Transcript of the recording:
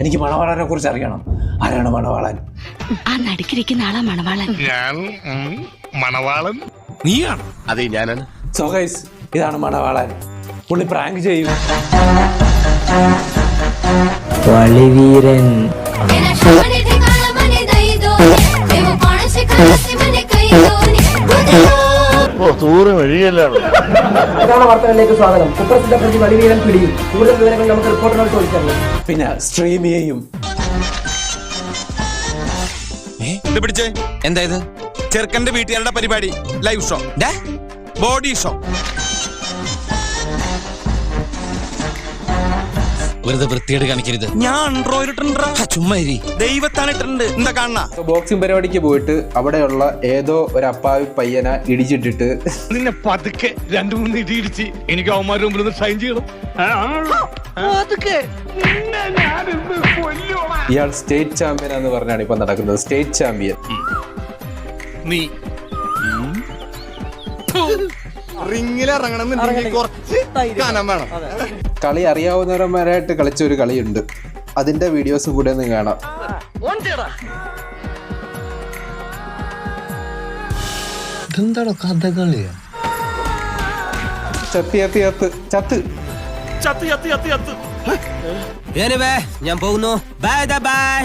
എനിക്ക് മണവാളനെ കുറിച്ച് അറിയണം. ആരാണ് മണവാളൻ? ആ നടുക്കിരിക്കുന്ന ആളാ മണവാളൻ. ഞാൻ മണവാളൻ. നീയാണ്? അതെ, ഞാനാണ്. സോ ഗൈസ്, ഇതാണ് മണവാളൻ. പുള്ളി പ്രാങ്ക് ചെയ്യും. വളിവീരൻ. പ്രധാന വാർത്തകളിലേക്ക് സ്വാഗതം. കുപ്രസിദ്ധ പ്രതി വളിവീരൻ പിടിയിൽ. കൂടുതൽ വിവരങ്ങൾ നമുക്ക് റിപ്പോർട്ടറിനോട് ചോദിച്ചറിയാം. പിന്നെ സ്ട്രീം ചെയ്യും. പിടിച്ചേ, എന്താ ഇത്? ചെറുക്കന്റെ വീട്ടുകാരുടെ പരിപാടി, ലൈവ് ഷോ, ബോഡി ഷോ. വെറുതെ വൃത്തിയോട് കാണിക്കരുത്. ഞാൻ ആൻഡ്രോയിഡ് ഇട്ടിട്ടുണ്ടാ, ചുമ്മാ ദൈവത്താണ് ഇട്ടിട്ടുണ്ട്. എന്താ കാണണ? ബോക്സിംഗ് പരിപാടിക്ക് പോയിട്ട് അവിടെയുള്ള ഏതോ ഒരു അപ്പാവി പയ്യനെ ഇടിച്ചിട്ടിട്ട് നിന്നെ പതുക്കെ 2-3 ഇടിച്ച് എനിക്ക് അവന്മാരുടെ മുമ്പിൽ സൈൻ ചെയ്യണം. ഇയാൾ സ്റ്റേറ്റ് ചാമ്പ്യൻ എന്ന് പറഞ്ഞാണ് ഇപ്പൊ നടക്കുന്നത്. State champion. നീ റിങ്ങിലിറങ്ങണമെന്നുണ്ടെങ്കിൽ കുറച്ച് കനം വേണം. കളി അറിയാവുന്നവരന്മാരായിട്ട് കളിച്ച ഒരു കളിയുണ്ട്. അതിന്റെ വീഡിയോസും കൂടെ ഒന്ന് കാണാം. ഇതെന്താണോ കഥകളിയാ? ചത്ത് ഞാൻ പോകുന്നു. Bye bye.